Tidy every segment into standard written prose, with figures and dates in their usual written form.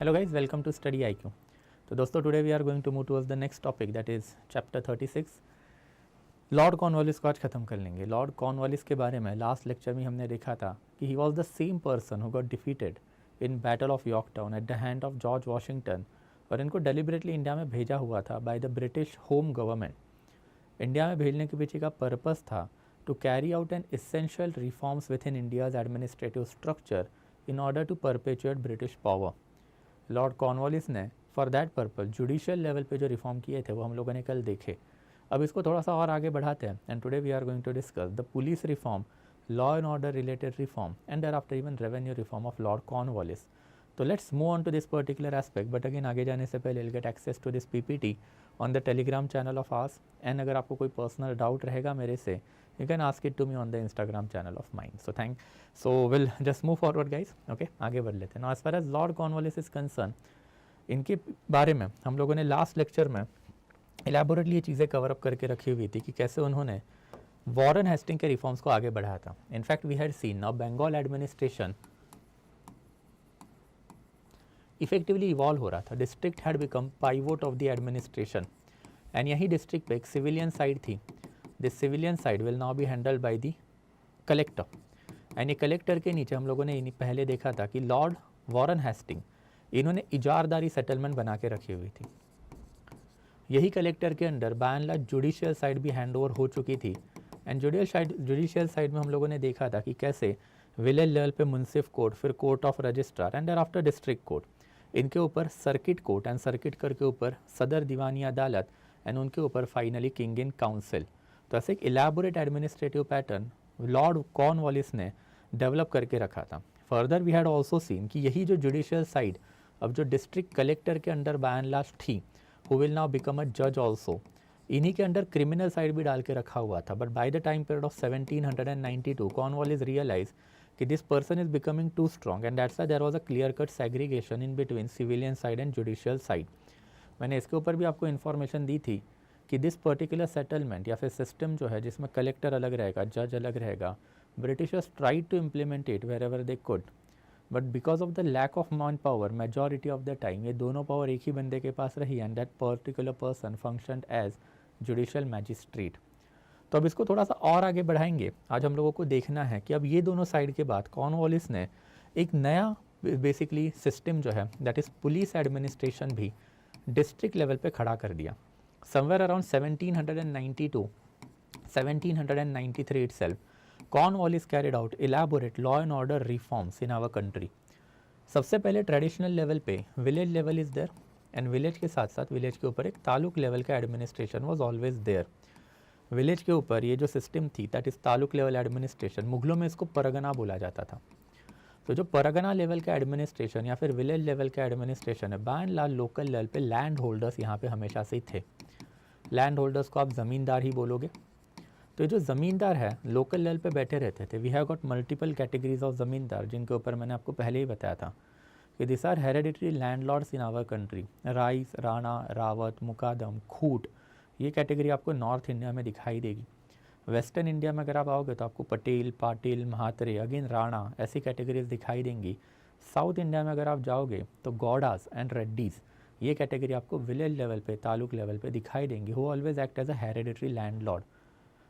Hello guys, welcome to Study IQ. तो दोस्तों today we are going to move towards the next topic that is chapter 36। Lord Cornwallis को आज ख़त्म कर लेंगे। लॉर्ड कॉर्नवालिस के बारे में लास्ट लेक्चर में हमने देखा था कि he was the same person who got defeated in battle of Yorktown at the hand of George Washington, और इनको डेलिबरेटली इंडिया में भेजा हुआ था by the British home government. India में भेजने के पीछे का पर्पस था to carry out an essential reforms within India's administrative structure in order to perpetuate British power. Lord Cornwallis ने for that purpose judicial level पे जो reform किए थे वो हम लोगों ने कल देखे। अब इसको थोड़ा सा और आगे बढ़ाते हैं and today we are going to discuss the police reform, law and order related reform and thereafter even revenue reform of Lord Cornwallis. तो let's move on to this particular aspect, but again आगे जाने से पहले will get access to this PPT on the Telegram channel of us, and अगर आपको कोई personal doubt रहेगा मेरे से you can ask it to me on the Instagram channel of mine. So we'll just move forward guys. Okay, आगे बढ़ लेते हैं। Now as far as Lord Cornwallis is concerned, इनके बारे में हम लोगों ने लास्ट लेक्चर में एलैबोरेटली ये चीज़ें कवर अप करके रखी हुई थी कि कैसे उन्होंने वॉरेन हेस्टिंग के रिफॉर्म्स को आगे बढ़ाया था। In fact we had seen now Bengal administration effectively evolve हो रहा था। District had become pivot of the administration, and यही डिस्ट्रिक्ट पे एक सिविलियन साइड थी। This civilian side will now be handled by the collector, and ये कलेक्टर के नीचे हम लोगों ने पहले देखा था कि लॉर्ड वॉरेन हेस्टिंग इन्होंने इजारदारी सेटलमेंट बना के रखी हुई थी। यही कलेक्टर के under by and large judicial side भी हैंड ओवर हो चुकी थी, एंड जुडिशियल साइड में हम लोगों ने देखा था कि कैसे विलेज लेवल पे मुंसिफ कोर्ट, फिर court of registrar and thereafter district court, इनके ऊपर सर्किट कोर्ट एंड सर्किट कर के ऊपर सदर दीवानी अदालत, एंड उनके ऊपर फाइनली किंग इन काउंसिल। तो ऐसे एक elaborate administrative pattern Lord Cornwallis ने डेवलप करके रखा था। Further we had also seen कि यही जो जुडिशियल साइड अब जो डिस्ट्रिक्ट कलेक्टर के अंडर बाय एंड लार्ज थी, who will now become a जज ऑल्सो, इन्हीं के अंडर क्रिमिनल साइड भी डाल के रखा हुआ था। But by the time period of 1792 Cornwallis realize कि this person is becoming too strong, and that's why there was a clear cut segregation in between civilian side and judicial side. मैंने इसके ऊपर भी आपको इन्फॉर्मेशन दी थी कि this particular settlement या फिर सिस्टम जो है जिसमें कलेक्टर अलग रहेगा, जज अलग रहेगा, Britishers tried to implement it wherever they could, but because of the lack of manpower majority of the time ये दोनों पावर एक ही बंदे के पास रही, and that particular person functioned as judicial magistrate. तो अब इसको थोड़ा सा और आगे बढ़ाएंगे। आज हम लोगों को देखना है कि अब ये दोनों साइड के बाद कॉर्नवालिस ने एक नया बेसिकली सिस्टम जो है दैट इज़ पुलिस एडमिनिस्ट्रेशन भी डिस्ट्रिक्ट लेवल पे खड़ा कर दिया। Somewhere around 1792, 1793 itself, Cornwallis carried out elaborate law and order reforms in our country. सबसे पहले ट्रेडिशनल लेवल पे village level is there, and village के साथ साथ विलेज के ऊपर एक तालुक लेवल का administration was always there. Village के ऊपर ये जो सिस्टम थी that is taluk level administration, मुगलों में इसको परगना बोला जाता था। तो जो परगना लेवल का एडमिनिस्ट्रेशन या फिर विलेज लेवल का एडमिनिस्ट्रेशन है, by and large local level पे लैंड होल्डर्स यहाँ पे हमेशा से ही थे। लैंड होल्डर्स को आप ज़मींदार ही बोलोगे। तो ये जो ज़मींदार है लोकल लेवल पे बैठे रहते थे। We have got multiple categories of zamindar, जिनके ऊपर मैंने आपको पहले ही बताया था कि this are hereditary landlords in our country. राइस, राणा, रावत, मुकादम, खूट, ये कैटेगरी आपको नॉर्थ इंडिया में दिखाई देगी। वेस्टर्न इंडिया में अगर आप आओगे तो आपको पटेल, पाटिल, महात्रे, अगेन राणा, ऐसी कैटेगरीज दिखाई देंगी। साउथ इंडिया में अगर आप जाओगे तो गौडास एंड रेड्डीज़, ये कैटेगरी आपको विलेज लेवल पे, तालुक लेवल पे दिखाई देंगी, who always act as a hereditary landlord.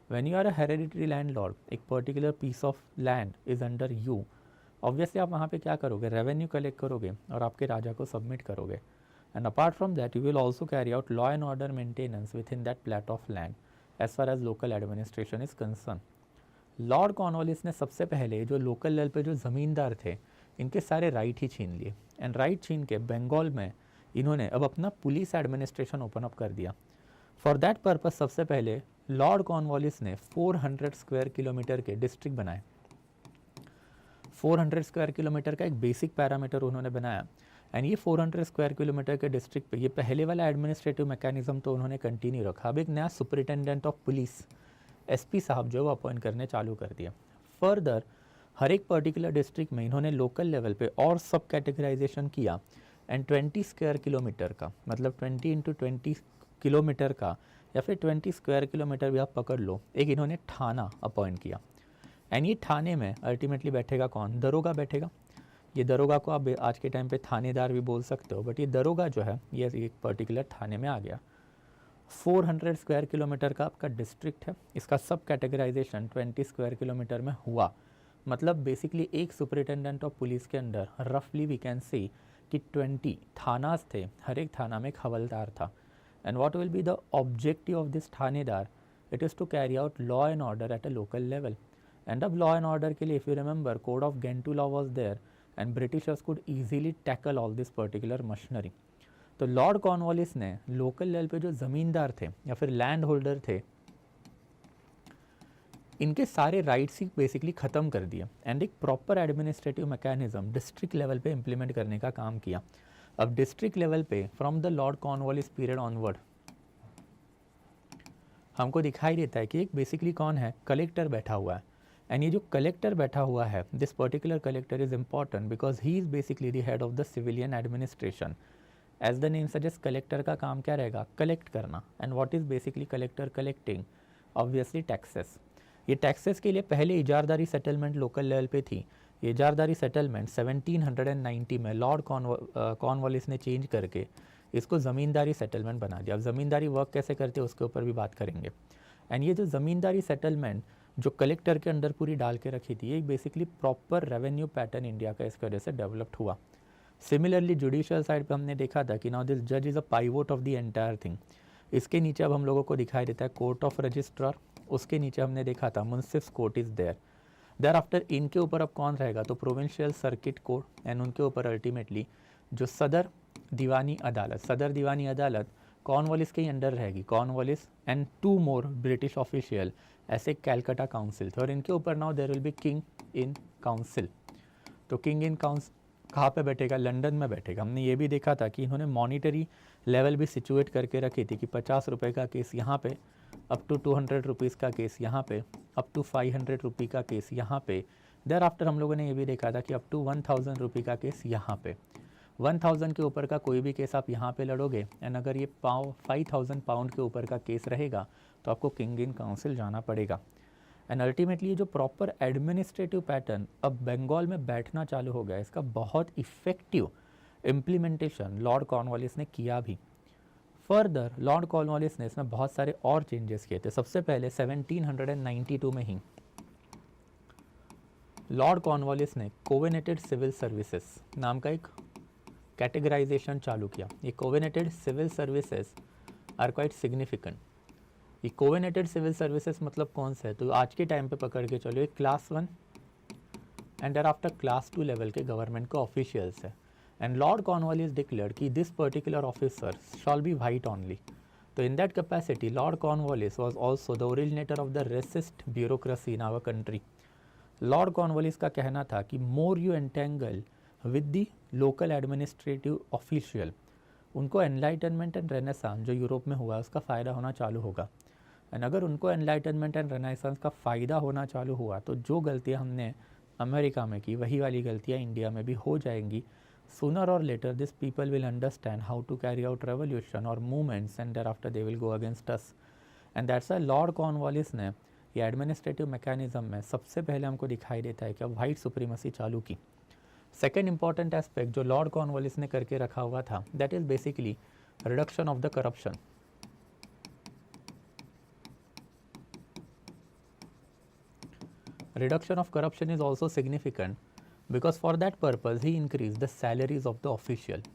When you are a hereditary landlord, एक particular piece of land is under you, obviously आप वहाँ पे क्या करोगे, रेवेन्यू कलेक्ट करोगे और आपके राजा को सबमिट करोगे। And apart from that you will also carry out law and order maintenance within that plot of land as far as local administration is concern. Lord Cornwallis ने सबसे पहले जो local level पे जो ज़मींदार थे इनके सारे राइट ही छीन लिए, एंड राइट छीन के बंगाल में इन्होंने अब अपना पुलिस एडमिनिस्ट्रेशन ओपन अप कर दिया। फॉर दैट पर्पस सबसे पहले लॉर्ड कॉर्नवालिस ने 400 स्क्वायर किलोमीटर के डिस्ट्रिक्ट बनाए। 400 स्क्वायर किलोमीटर का एक बेसिक पैरामीटर उन्होंने बनाया, एंड ये 400 स्क्वायर किलोमीटर के डिस्ट्रिक्ट पे ये पहले वाला एडमिनिस्ट्रेटिव मैकेनिज्म तो उन्होंने कंटिन्यू रखा। अब एक नया सुपरिटेंडेंट ऑफ पुलिस एसपी साहब जो वो अपॉइंट करने चालू कर दिया। फर्दर हर एक पर्टिकुलर डिस्ट्रिक्ट में इन्होंने लोकल लेवल पे और सब कैटेगराइजेशन किया, एंड 20 स्क्वायर किलोमीटर का मतलब 20 इंटू 20 किलोमीटर का या फिर 20 स्क्वायर किलोमीटर भी आप पकड़ लो, एक इन्होंने थाना अपॉइंट किया। एंड ये थाने में अल्टीमेटली बैठेगा कौन, दरोगा बैठेगा। ये दरोगा को आप आज के टाइम पे थानेदार भी बोल सकते हो, बट ये दरोगा जो है ये एक पर्टिकुलर थाने में आ गया। 400 स्क्वायर किलोमीटर का आपका डिस्ट्रिक्ट है, इसका सब कैटेगराइजेशन 20 स्क्वायर किलोमीटर में हुआ। मतलब बेसिकली एक सुपरिटेंडेंट ऑफ पुलिस के अंदर रफली वी कैन सी कि 20 थानास थे, हर एक थाना में एक हवलदार था। And what will be the objective of this थानेदार? It is to carry out law and order at a local level. And अब लॉ एंड ऑर्डर के लिए if you remember code of Gentoo law was there and Britishers could easily tackle all this particular machinery. तो Lord Cornwallis ने local level पे जो ज़मींदार थे या फिर लैंड होल्डर थे, इनके सारे राइट्स ही बेसिकली ख़त्म कर दिए एंड एक proper administrative mechanism district level पे इम्प्लीमेंट करने का काम किया। अब डिस्ट्रिक्ट लेवल पे from the Lord Cornwallis period onward हमको दिखाई देता है कि एक बेसिकली कौन है, कलेक्टर बैठा हुआ है। एंड ये जो कलेक्टर बैठा हुआ है, this particular collector is important because he is basically the head of the civilian administration. As the name suggest, collector का काम क्या रहेगा? कलेक्ट करना। And what is basically collector collecting? Obviously taxes. ये टैक्सेस के लिए पहले इजारदारी सेटलमेंट लोकल लेवल पे थी। ये इजारदारी सेटलमेंट 1790 में लॉर्ड कॉर्नवालिस ने चेंज करके इसको ज़मींदारी सेटलमेंट बना दिया। अब ज़मींदारी वर्क कैसे करते हैं उसके ऊपर भी बात करेंगे। एंड ये जो ज़मींदारी सेटलमेंट जो कलेक्टर के अंदर पूरी डाल के रखी थी, ये basically proper revenue pattern India का इसकी वजह से डेवलप्ड हुआ। सिमिलरली जुडिशियल साइड पे हमने देखा था कि नाउ दिस जज is a pivot of the entire thing. इसके नीचे अब हम लोगों को दिखाई देता है कोर्ट ऑफ रजिस्ट्रार, उसके नीचे हमने देखा था मुंसिफ्स कोर्ट इज़ देयर आफ्टर इनके ऊपर अब कौन रहेगा? तो प्रोविंशियल सर्किट कोर्ट एंड उनके ऊपर अल्टीमेटली जो सदर दीवानी अदालत कॉर्नवालिस के ही अंडर रहेगी। Cornwallis and 2 more British official ऐसे कैलकाटा काउंसिल थे और इनके ऊपर now there will be king in council. तो किंग इन काउंसिल कहाँ पे बैठेगा? लंदन में बैठेगा। हमने ये भी देखा था कि इन्होंने मॉनिटरी लेवल भी सिचुएट करके रखी थी कि 50 रुपये का केस यहाँ पे, अप टू 200 रुपीज़ का केस यहाँ पे, अप टू 500 रुपये का केस यहाँ पे। देयर आफ्टर हम लोगों ने ये भी देखा था कि अप टू 1000 रुपये का केस यहाँ पे। 1000 के ऊपर का कोई भी केस आप यहाँ पे लड़ोगे एंड अगर ये 5000 पाउंड के ऊपर का केस रहेगा तो आपको किंग इन काउंसिल जाना पड़ेगा। एंड अल्टीमेटली ये जो प्रॉपर एडमिनिस्ट्रेटिव पैटर्न अब बंगाल में बैठना चालू हो गया, इसका बहुत इफ़ेक्टिव इम्प्लीमेंटेशन लॉर्ड कॉर्नवालिस ने किया भी। फर्दर लॉर्ड कॉर्नवालिस ने इसमें बहुत सारे और चेंजेस किए थे। सबसे पहले 1792 में ही लॉर्ड कॉर्नवालिस ने कोवेनेटेड सिविल सर्विसेज नाम का एक कैटेगराइजेशन चालू किया। ये covenanted civil services are quite significant. ये कोवेनेटेड सिविल सर्विसेज मतलब कौन सा है? तो आज के टाइम पे पकड़ के चलो, एक class 1 and thereafter class 2 level के गवर्नमेंट के ऑफिशियल्स है। एंड लॉर्ड कॉर्नवालिस डिक्लेयर्ड कि this particular officer shall be white only. तो in that capacity Lord Cornwallis was also the originator of the racist bureaucracy in our country. Lord Cornwallis का कहना था कि more you entangle with the local administrative official, उनको enlightenment and renaissance जो Europe में हुआ उसका फ़ायदा होना चालू होगा। एंड अगर उनको एनलाइटनमेंट एंड रेनेसांस का फ़ायदा होना चालू हुआ तो जो गलतियाँ हमने अमेरिका में की वही वाली गलतियाँ इंडिया में भी हो जाएंगी। सूनर और later this people will understand how to carry out revolution और movements and thereafter they will go against us. And that's why Lord Cornwallis ने ये एडमिनिस्ट्रेटिव मैकेनिज्म में सबसे पहले हमको दिखाई देता है कि अब वाइट सुप्रीमेसी चालू की। सेकेंड इंपॉर्टेंट एस्पेक्ट जो लॉर्ड कॉर्नवालिस ने करके रखा हुआ था, that is basically reduction of the corruption. Reduction of corruption is also significant because for that purpose he increased the salaries of the official.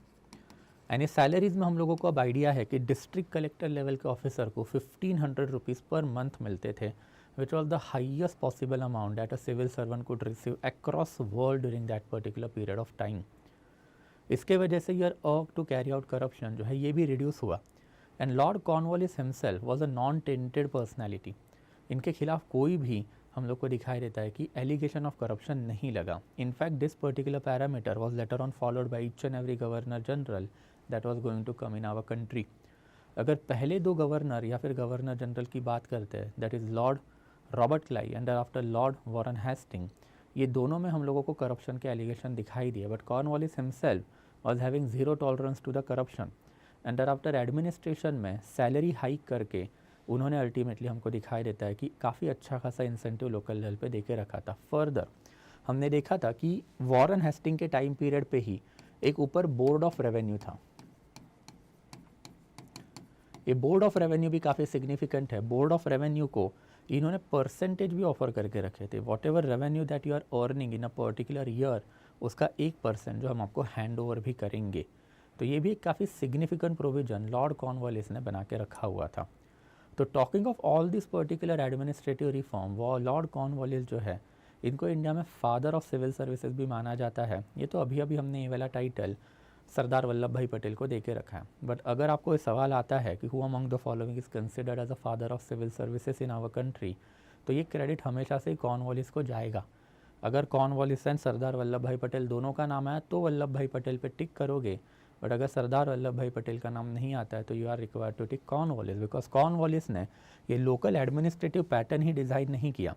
And इस salaries में हम लोगों को अब आइडिया है कि डिस्ट्रिक्ट कलेक्टर लेवल के ऑफिसर को 1500 रुपीज़ पर मंथ मिलते थे, which was the highest possible amount that a civil servant could receive across world during that particular period of time. इसके वजह से यर अर्क टू कैरी आउट करप्शन जो है ये भी रिड्यूस हुआ। And Lord Cornwallis himself was a non tainted personality. इनके खिलाफ कोई भी हम लोग को दिखाई देता है कि एलिगेशन ऑफ करप्शन नहीं लगा। In fact this particular parameter was later on followed by each and every governor general that was going to come in our country. अगर पहले 2 गवर्नर या फिर गवर्नर जनरल की बात करते हैं, that is Lord Robert Clive and after Lord Warren Hasting, ये दोनों में हम लोगों को करप्शन के एलिगेशन दिखाई दिए। But Cornwallis himself was having zero tolerance to the corruption and after administration में सैलरी हाइक करके उन्होंने अल्टीमेटली हमको दिखाई देता है कि काफ़ी अच्छा खासा इंसेंटिव लोकल लेवल पे दे के रखा था। फर्दर हमने देखा था कि वॉरेन हेस्टिंग के टाइम पीरियड पे ही एक ऊपर बोर्ड ऑफ रेवेन्यू था। ये बोर्ड ऑफ रेवेन्यू भी काफ़ी सिग्निफिकेंट है। बोर्ड ऑफ रेवेन्यू को इन्होंने परसेंटेज भी ऑफर करके रखे थे। Whatever revenue that you are earning in a particular year, उसका 1% जो हम आपको हैंड ओवर भी करेंगे। तो ये भी एक काफ़ी सिग्निफिकेंट प्रोविजन लॉर्ड कॉर्नवालिस ने बना के रखा हुआ था। तो talking of all this particular administrative reform, वो लॉर्ड कॉर्नवालिस जो है, इनको इंडिया में फादर ऑफ सिविल सर्विसेज भी माना जाता है। ये तो अभी अभी हमने ये वाला टाइटल सरदार वल्लभ भाई पटेल को दे के रखा है। बट अगर आपको ये सवाल आता है कि who among the following is considered as a father of civil services in our country, तो ये क्रेडिट हमेशा से कॉर्नवालिस को जाएगा। अगर कॉर्नवालिस एंड सरदार वल्लभ भाई पटेल दोनों का नाम आया तो वल्लभ भाई पटेल पे टिक करोगे, बट अगर सरदार वल्लभ भाई पटेल का नाम नहीं आता है तो you are required to tick Cornwallis, because Cornwallis ने ये लोकल एडमिनिस्ट्रेटिव पैटर्न ही डिज़ाइन नहीं किया।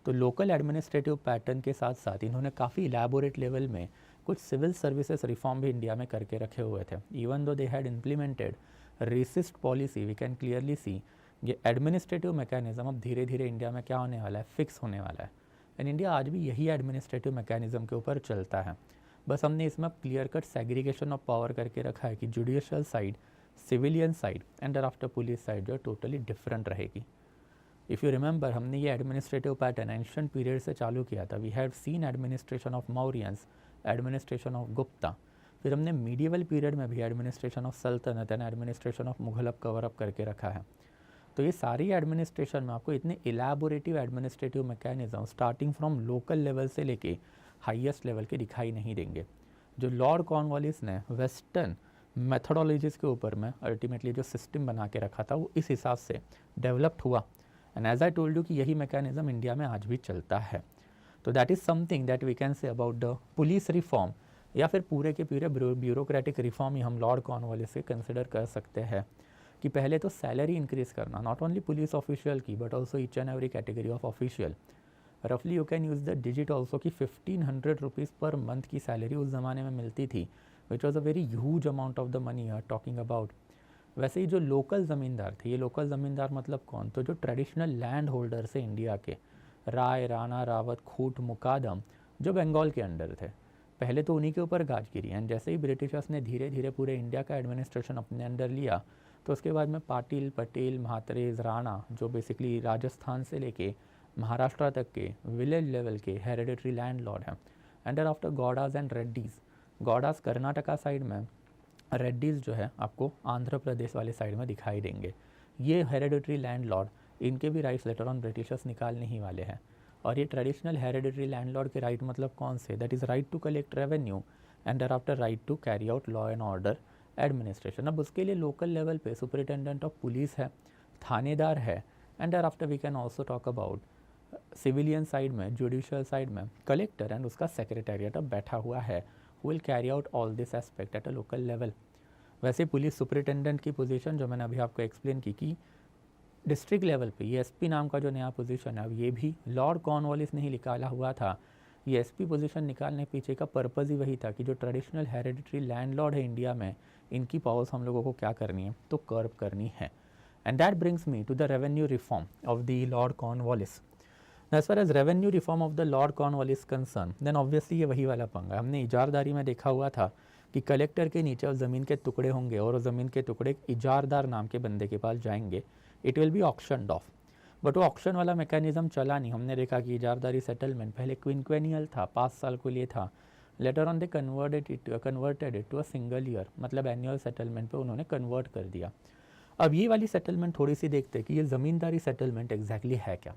तो लोकल एडमिनिस्ट्रेटिव पैटर्न के साथ साथ इन्होंने काफ़ी इलेबोरेट लेवल में कुछ सिविल सर्विसेज रिफॉर्म भी इंडिया में करके रखे हुए थे। Even though they had implemented racist policy, we can clearly see ये एडमिनिस्ट्रेटिव मैकेनिज्म अब धीरे धीरे इंडिया में क्या होने वाला है, फिक्स होने वाला है। एंड इंडिया आज भी यही एडमिनिस्ट्रेटिव मैकेनिज्म के ऊपर चलता है। बस हमने इसमें clear cut segregation of power करके रखा है कि judicial side, civilian side and after police side जो टोटली डिफरेंट रहेगी। इफ़ यू रिमेंबर, हमने ये एडमिनिस्ट्रेटिव पैटर्न एंशिएंट पीरियड से चालू किया था। We have seen administration of Mauryans, administration of Gupta, फिर हमने मीडिएवल पीरियड में भी एडमिनिस्ट्रेशन ऑफ सल्तनत एंड एडमिनिस्ट्रेशन ऑफ मुगल अब कवर अप करके रखा है। तो ये सारी एडमिनिस्ट्रेशन में आपको इतने elaborative administrative mechanism starting from local level से लेके हाईएस्ट लेवल के दिखाई नहीं देंगे। जो लॉर्ड कॉर्नवालिस ने वेस्टर्न मेथोडोलॉजीज़ के ऊपर में अल्टीमेटली जो सिस्टम बना के रखा था वो इस हिसाब से डेवलप्ड हुआ। And as I told you कि यही मैकेनिज्म इंडिया में आज भी चलता है। तो that is something that we can say about the police reform, या फिर पूरे के पूरे ब्यूरोक्रेटिक रिफॉर्म ही हम लॉर्ड कॉर्नवालिस से कंसिडर कर सकते हैं। कि पहले तो सैलरी इंक्रीज़ करना, नॉट ओनली पुलिस ऑफिशियल की but also each and every category of official. रफली you can use the digit also कि 1500 रुपीज़ पर मंथ की सैलरी उस ज़माने में मिलती थी, which was a very huge amount of the money are talking about. वैसे ही जो लोकल ज़मींदार थे, ये लोकल ज़मींदार मतलब कौन, तो जो ट्रेडिशनल लैंड होल्डर्स हैं इंडिया के, राय, राणा, रावत, खूट, मुकादम, जो बंगाल के अंडर थे, पहले तो उन्हीं के ऊपर गाज गिरी। एंड जैसे ही ब्रिटिशर्स ने धीरे धीरे पूरे इंडिया का एडमिनिस्ट्रेशन अपने अंडर लिया, तो उसके बाद में पाटिल, पटेल, महात्रेज, राणा, जो बेसिकली राजस्थान से लेके महाराष्ट्र तक के विलेज लेवल के हेरिडिटरी लैंड लॉर्ड हैं। And after Gowdas and Reddys, Gowdas Karnataka side में, रेड्डीज़ जो है आपको आंध्र प्रदेश वाले साइड में दिखाई देंगे। ये हेरिडिटरी लैंड लॉर्ड, इनके भी राइट्स लेटर ऑन ब्रिटिशर्स निकालने ही वाले हैं। और ये ट्रेडिशनल हेरिडिटरी लैंडलॉर्ड के राइट मतलब कौन से, that is right to collect revenue and thereafter right to carry out law and order administration. अब उसके लिए लोकल लेवल पे सुपरिटेंडेंट ऑफ पुलिस है, थानेदार है, and thereafter we can also talk about civilian side में, judicial side में collector and उसका सेक्रेटेरिएट अब बैठा हुआ है, will carry out all this aspect eight a local level. वैसे पुलिस सुपरिटेंडेंट की पोजीशन जो मैंने अभी आपको एक्सप्लेन की कि डिस्ट्रिक्ट लेवल पे ये एसपी नाम का जो नया पोजीशन है, अब ये भी लॉर्ड कॉर्नवालिस ने ही निकाला हुआ था। ये एसपी पोजीशन निकालने पीछे का पर्पज़ ही वही था कि जो ट्रेडिशनल हेरिडिटरी लैंडलॉर्ड है इंडिया में, इनकी पावर्स हम लोगों को क्या करनी है, तो कर्व करनी है। And that brings me to the revenue reform of the Lord Cornwallis. As far as revenue reform of the Lord Cornwallis concern, then obviously ये वही वाला पंगा हमने इजारदारी में देखा हुआ था कि कलेक्टर के नीचे अब ज़मीन के टुकड़े होंगे और ज़मीन के टुकड़े इजारदार नाम के बंदे के पास जाएंगे। It will be auctioned off, but वो ऑक्शन वाला मैकेनिज्म चला नहीं। हमने देखा कि इजारदारी सेटलमेंट पहले क्विंक्वेनियल था, 5 साल के लिए था। Later on they converted it to a single year, मतलब एनुअल सेटलमेंट पे उन्होंने कन्वर्ट कर दिया। अब ये वाली सेटलमेंट थोड़ी सी देखते हैं कि ये ज़मींदारी सेटलमेंट एग्जैक्टली है क्या,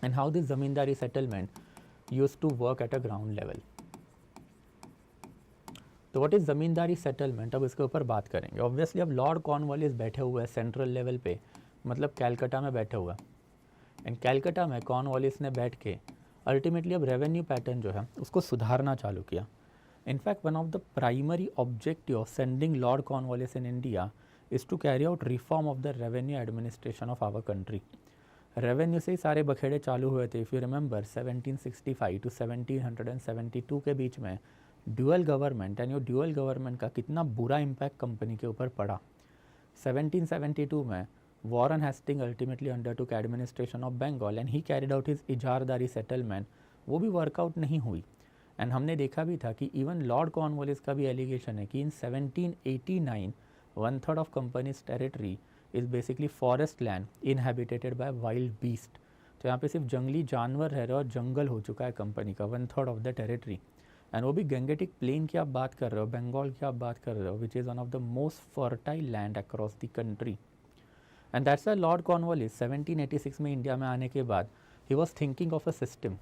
and how this zamindari settlement use to work at a ground level. तो व्हाट इज़ ज़मींदारी सेटलमेंट, अब इसके ऊपर बात करेंगे। ऑब्वियसली अब लॉर्ड कॉर्नवालिस बैठे हुए हैं सेंट्रल लेवल पे, मतलब कैलकाटा में बैठे हुआ है। एंड कैलकाटा में कॉर्नवालिस ने बैठ के अल्टीमेटली अब रेवेन्यू पैटर्न जो है उसको सुधारना चालू किया। In fact one of the primary objective of sending Lord Cornwallis in India is to carry out reform of the revenue administration of our country. Revenue से ही सारे बखेड़े चालू हुए थे। इफ़ यू रिमेंबर 1765 टू 1772 के बीच में ड्यूअल गवर्नमेंट, एंड ये dual government का कितना बुरा इम्पैक्ट कंपनी के ऊपर पड़ा। 1772 में Warren Hasting ultimately undertook administration of Bengal and he carried out his इजारदारी सेटलमेंट वो भी वर्कआउट नहीं हुई। एंड हमने देखा भी था कि इवन लॉर्ड कॉर्नवालिस का भी एलिगेशन है कि in 1789 1/3 of company's territory is basically forest land inhabited by wild beast. तो यहाँ पे सिर्फ जंगली जानवर रह रहे और जंगल हो चुका है कंपनी का 1/3 ऑफ द टेरिटरी। एंड वो भी गंगेटिक प्लेन की आप बात कर रहे हो, बंगाल की आप बात कर रहे हो, which is one of the most fertile land across the country. And that's why lord Cornwallis 1786 में इंडिया में आने के बाद he was thinking of a system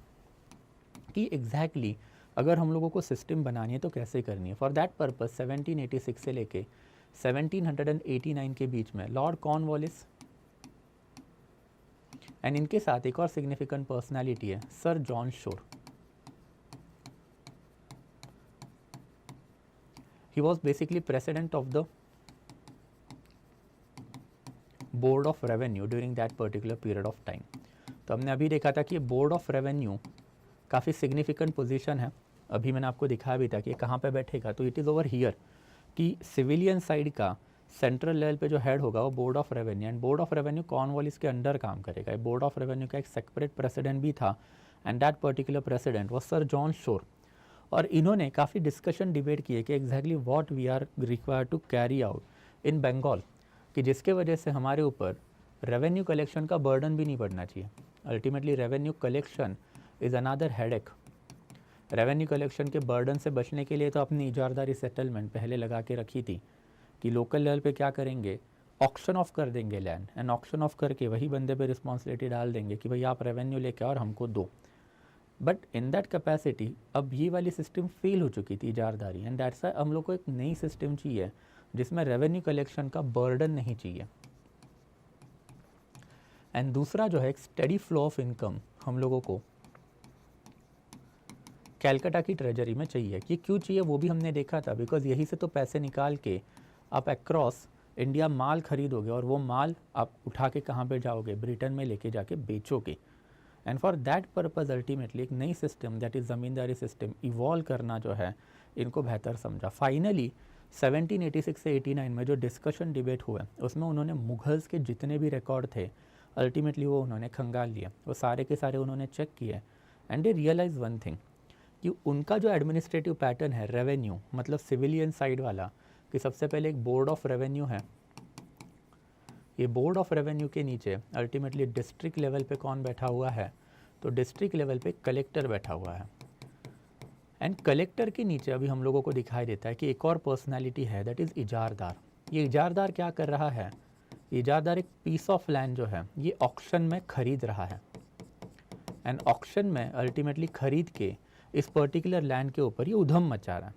कि एग्जैक्टली अगर हम लोगों को सिस्टम बनानी है तो कैसे करनी है। फॉर दैट पर्पज 1786 से लेके 1789 के बीच में लॉर्ड कॉर्नवालिस एंड इनके साथ एक और सिग्निफिकेंट पर्सनालिटी है सर जॉन शोर। He was basically president of the board of revenue during that particular period of time. तो हमने अभी देखा था कि बोर्ड ऑफ रेवेन्यू काफ़ी सिग्निफिकेंट पोजीशन है। अभी मैंने आपको दिखाया भी था कि कहाँ पे बैठेगा, तो इट इज़ ओवर हियर कि सिविलियन साइड का सेंट्रल लेवल पे जो हेड होगा वो board of revenue, and board of revenue Cornwallis के अंडर काम करेगा। बोर्ड ऑफ रेवेन्यू का एक सेपरेट प्रेसिडेंट भी था एंड दैट पर्टिकुलर प्रेसिडेंट वो सर जॉन शोर। और इन्होंने काफ़ी डिस्कशन डिबेट किए कि exactly what we are require to carry out in Bengal, कि जिसके वजह से हमारे ऊपर रेवेन्यू कलेक्शन का बर्डन भी नहीं पड़ना चाहिए। Ultimately revenue collection is another headache. Revenue collection के बर्डन से बचने के लिए तो अपनी इजारदारी सेटलमेंट पहले लगा के रखी थी कि लोकल लेवल पे क्या करेंगे, ऑक्शन ऑफ कर देंगे लैंड, एंड ऑक्शन ऑफ करके वही बंदे पे रिस्पॉन्सिबिलिटी डाल देंगे कि भाई आप रेवेन्यू लेके और हमको दो। बट इन दैट कैपेसिटी अब ये वाली सिस्टम फेल हो चुकी थी इजारदारी, एंड दैट्स वाई हम लोग को एक नई सिस्टम चाहिए जिसमें रेवेन्यू कलेक्शन का बर्डन नहीं चाहिए। एंड दूसरा जो है एक स्टडी फ्लो ऑफ इनकम हम लोगों को कैलकाटा की ट्रेजरी में चाहिए। कि क्यों चाहिए वो भी हमने देखा था, बिकॉज यहीं से तो पैसे निकाल के आप अक्रॉस इंडिया माल खरीदोगे और वो माल आप उठा के कहाँ पे जाओगे, ब्रिटेन में लेके जाके बेचोगे। And for that purpose ultimately एक नई system that is zamindari system evolve करना जो है इनको बेहतर समझा। फाइनली 1786 से 89 में जो डिस्कशन डिबेट हुआ उसमें उन्होंने मुगल्स के जितने भी रिकॉर्ड थे अल्टीमेटली वो उन्होंने खंगाल लिया, वो सारे के सारे उन्होंने चेक किए and they realize one thing कि उनका जो एडमिनिस्ट्रेटिव पैटर्न है रेवेन्यू मतलब सिविलियन साइड वाला, कि सबसे पहले एक बोर्ड ऑफ रेवेन्यू है। ये बोर्ड ऑफ रेवेन्यू के नीचे अल्टीमेटली डिस्ट्रिक्ट लेवल पे कौन बैठा हुआ है, तो डिस्ट्रिक्ट लेवल पे कलेक्टर बैठा हुआ है। एंड कलेक्टर के नीचे अभी हम लोगों को दिखाई देता है कि एक और पर्सनालिटी है दैट इज़ इजारदार। ये इजारदार क्या कर रहा है, इजारदार एक पीस ऑफ लैंड जो है ये ऑक्शन में खरीद रहा है, एंड ऑक्शन में अल्टीमेटली खरीद के इस पर्टिकुलर लैंड के ऊपर ये उधम मचा रहा है।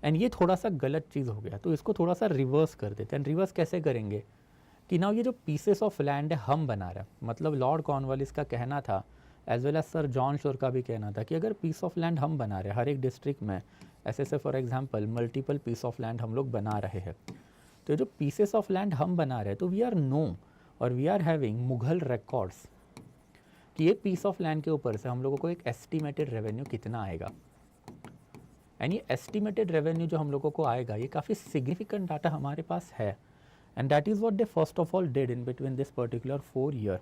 एंड ये थोड़ा सा गलत चीज़ हो गया, तो इसको थोड़ा सा रिवर्स कर देते हैं। रिवर्स कैसे करेंगे कि ना ये जो पीसेस ऑफ लैंड है हम बना रहे हैं, मतलब लॉर्ड कॉर्नवालिस का कहना था as well as sir John Shore का भी कहना था कि अगर पीस ऑफ लैंड हम बना रहे हैं हर एक डिस्ट्रिक्ट में, ऐसे for example multiple piece of land हम लोग बना रहे हैं, तो जो पीसेस ऑफ लैंड हम बना रहे हैं तो वी आर नो और we are having Mughal records कि ये पीस ऑफ लैंड के ऊपर से हम लोगों को एक एस्टिमेटेड रेवेन्यू कितना आएगा। एंड ये एस्टिमेटेड रेवेन्यू जो हम लोगों को आएगा ये काफ़ी सिग्निफिकेंट डाटा हमारे पास है, and that is what they first of all did in between this particular 4 year,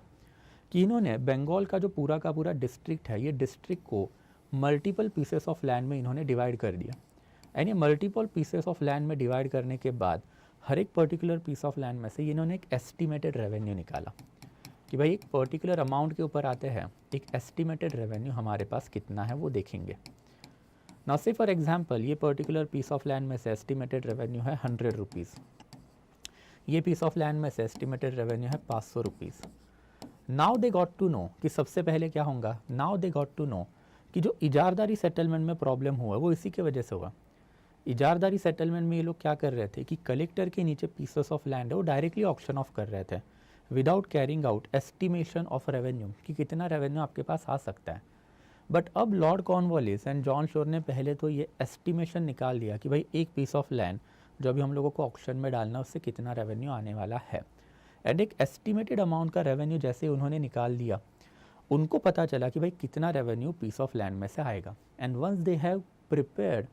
कि इन्होंने बंगाल का जो पूरा का पूरा डिस्ट्रिक्ट है ये डिस्ट्रिक्ट को मल्टीपल पीसेस ऑफ लैंड में इन्होंने डिवाइड कर दिया। एंड ये मल्टीपल पीसेस ऑफ लैंड में डिवाइड करने के बाद हर एक पर्टिकुलर पीस ऑफ लैंड में से इन्होंने एक एस्टिमेटेड रेवेन्यू निकाला कि भाई एक पर्टिकुलर अमाउंट के ऊपर आते हैं, एक एस्टिमेटेड रेवेन्यू हमारे पास कितना है वो देखेंगे। नाउ से फॉर एग्जांपल ये पर्टिकुलर पीस ऑफ लैंड में से एस्टिमेटेड रेवेन्यू है 100 रुपीज़, ये पीस ऑफ लैंड में से एस्टिमेटेड रेवेन्यू है 500 rupees. Now they got to know कि सबसे पहले क्या होगा, now they got to know कि जो इजारदारी सेटलमेंट में प्रॉब्लम हुआ वो इसी के वजह से हुआ। इजारदारी सेटलमेंट में ये लोग क्या कर रहे थे कि कलेक्टर के नीचे पीसेस ऑफ लैंड है वो डायरेक्टली ऑक्शन ऑफ कर रहे थे without carrying out estimation of revenue कि कितना रेवेन्यू आपके पास आ सकता है। बट अब Lord Cornwallis and John Shore ने पहले तो ये एस्टिमेशन निकाल दिया कि भाई एक पीस ऑफ लैंड जो अभी हम लोगों को ऑक्शन में डालना उससे कितना रेवेन्यू आने वाला है। एंड एक एस्टिमेटेड अमाउंट का रेवेन्यू जैसे उन्होंने निकाल दिया, उनको पता चला कि भाई कितना रेवेन्यू पीस ऑफ लैंड में से आएगा। And once they have prepared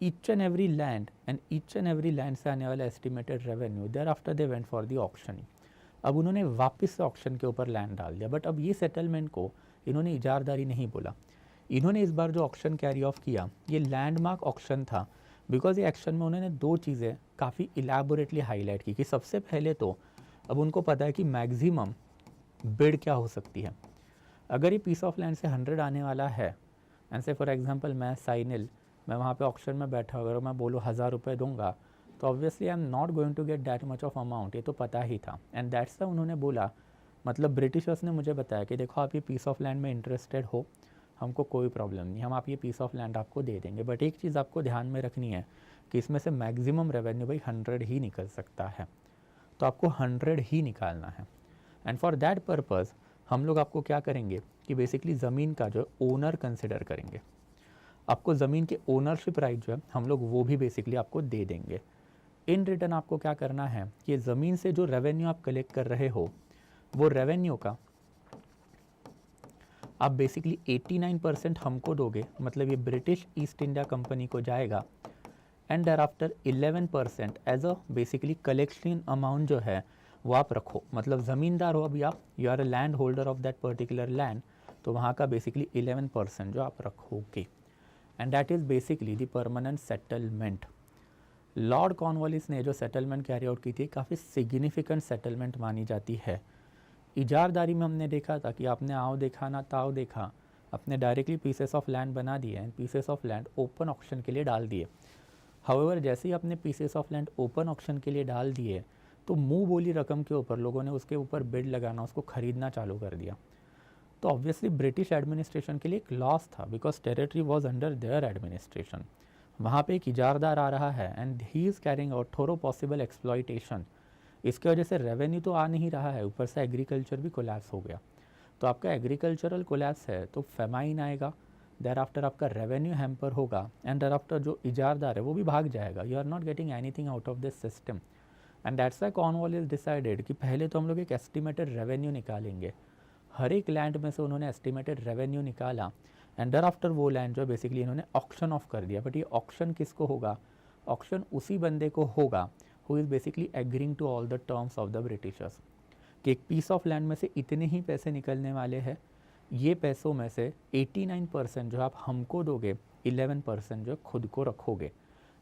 each and every land and each and every land से आने वाला estimated revenue, thereafter they went for the auction. अब उन्होंने वापस से ऑक्शन के ऊपर लैंड डाल दिया, बट अब ये सेटलमेंट को इन्होंने इजारदारी नहीं बोला, इन्होंने इस बार जो ऑक्शन कैरी ऑफ किया ये लैंडमार्क ऑक्शन था, बिकॉज ये एक्शन में उन्होंने दो चीज़ें काफ़ी इलेबोरेटली हाईलाइट की कि सबसे पहले तो अब उनको पता है कि मैक्सिमम बिड क्या हो सकती है। अगर ये पीस ऑफ लैंड से 100 आने वाला है एंड से फॉर एग्जांपल मैं साइनिल, मैं वहाँ पे ऑक्शन में बैठा, अगर मैं बोलूँ 1000 रुपये दूंगा तो obviously I am not going to get that much of amount, ये तो पता ही था। एंड दैट्स उन्होंने बोला, मतलब ब्रिटिशर्स ने मुझे बताया कि देखो आप ये पीस ऑफ लैंड में इंटरेस्टेड हो, हमको कोई प्रॉब्लम नहीं, हम आप ये पीस ऑफ लैंड आपको दे देंगे, बट एक चीज़ आपको ध्यान में रखनी है कि इसमें से मैक्सिमम रेवेन्यू भाई 100 ही निकल सकता है, तो आपको 100 ही निकालना है। एंड फॉर दैट पर्पज़ हम लोग आपको क्या करेंगे कि बेसिकली ज़मीन का जो ओनर कंसिडर करेंगे, आपको ज़मीन के ओनरशिप राइट जो है हम लोग वो भी बेसिकली आपको दे देंगे। इन रिटर्न आपको क्या करना है कि ज़मीन से जो रेवेन्यू आप कलेक्ट कर रहे हो वो रेवेन्यू का आप बेसिकली 89% हमको दोगे, मतलब ये ब्रिटिश ईस्ट इंडिया कंपनी को जाएगा। And thereafter 11% as a basically collection amount जो है वो आप रखो, मतलब ज़मींदार हो अभी आप, you are a land holder of that particular land, तो वहाँ का बेसिकली 11% जो आप रखोगे। And that is basically the permanent settlement. Lord Cornwallis ने जो सेटलमेंट कैरी आउट की थी काफ़ी सिग्निफिकेंट सेटलमेंट मानी जाती है। इजारदारी में हमने देखा था कि आपने आओ देखा ना ताओ देखा, अपने डायरेक्टली पीसेस ऑफ लैंड बना दिए and pieces of land open auction के लिए डाल दिए। हाउएवर जैसे ही आपने pieces of land open auction के लिए डाल दिए तो मुंह बोली रकम के ऊपर लोगों ने उसके ऊपर बिड लगाना, उसको खरीदना चालू कर दिया। तो ऑब्वियसली ब्रिटिश एडमिनिस्ट्रेशन के लिए एक लॉस था, because territory was under their administration. वहाँ पे एक इजारदार आ रहा है and he is carrying out thorough possible exploitation, इसके वजह से रेवेन्यू तो आ नहीं रहा है, ऊपर से एग्रीकल्चर भी कोलैप्स हो गया। तो आपका एग्रीकल्चरल कोलैप्स है तो फेमाइन आएगा, देर आफ्टर आपका रेवेन्यू हैम्पर होगा एंड देर आफ्टर जो इजारदार है वो भी भाग जाएगा। You are not getting anything out of this system. And that's why Cornwallis decided कि पहले तो हम लोग एक एस्टिमेटेड रेवेन्यू निकालेंगे। हर एक लैंड में से उन्होंने एस्टिमेटेड रेवेन्यू निकाला एंड देर आफ्टर वो लैंड जो बेसिकली इन्होंने ऑक्शन ऑफ कर दिया। बट ये ऑक्शन किसको होगा? ऑक्शन उसी बंदे को होगा who is basically agreeing to all the terms of the Britishers, कि एक पीस ऑफ लैंड में से इतने ही पैसे निकलने वाले हैं, ये पैसों में से 89% जो आप हमको दोगे, 11% जो खुद को रखोगे।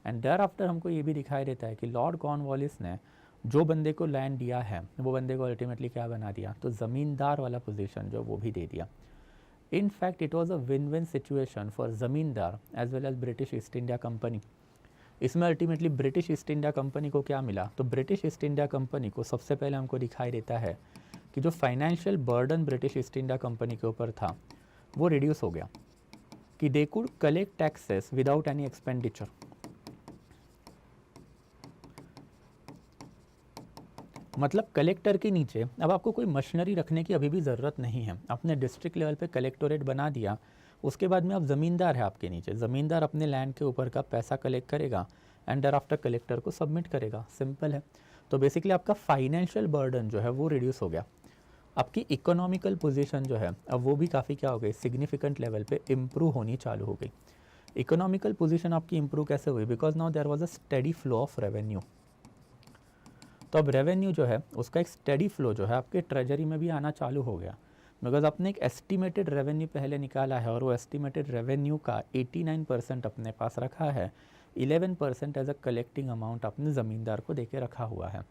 एंड देयर आफ्टर हमको ये भी दिखाई देता है कि लॉर्ड कॉर्नवालिस ने जो बंदे को लैंड दिया है वो बंदे को अल्टीमेटली क्या बना दिया, तो ज़मींदार वाला पोजीशन जो वो भी दे दिया। In fact it was a win win situation for zamindar as well as British East India company. इसमें ultimately British East India company को क्या मिला, तो ब्रिटिश ईस्ट इंडिया कंपनी को सबसे पहले हमको दिखाई देता है कि जो financial burden British East India company के ऊपर था वो रिड्यूस हो गया, कि they could collect taxes without any expenditure. मतलब कलेक्टर के नीचे अब आपको कोई मशीनरी रखने की अभी भी ज़रूरत नहीं है, अपने डिस्ट्रिक्ट लेवल पे कलेक्टोरेट बना दिया, उसके बाद में अब ज़मींदार है आपके नीचे, ज़मींदार अपने लैंड के ऊपर का पैसा कलेक्ट करेगा एंड देयर आफ्टर कलेक्टर को सबमिट करेगा, सिंपल है। तो बेसिकली आपका फाइनेंशियल बर्डन जो है वो रिड्यूस हो गया, आपकी इकोनॉमिकल पोजीशन जो है अब वो भी काफ़ी क्या हो गई, सिग्निफिकेंट लेवल पे इम्प्रूव होनी चालू हो गई। इकोनॉमिकल पोजीशन आपकी इम्प्रूव कैसे हुई, because now there was a steady flow of revenue. तो अब रेवेन्यू जो है उसका एक स्टडी फ्लो जो है आपके ट्रेजरी में भी आना चालू हो गया, बिकॉज आपने एक एस्टिमेटेड रेवेन्यू पहले निकाला है और वो एस्टिमेटेड रेवेन्यू का 89% अपने पास रखा है, 11% एज अ कलेक्टिंग अमाउंट अपने ज़मींदार को देके रखा हुआ है।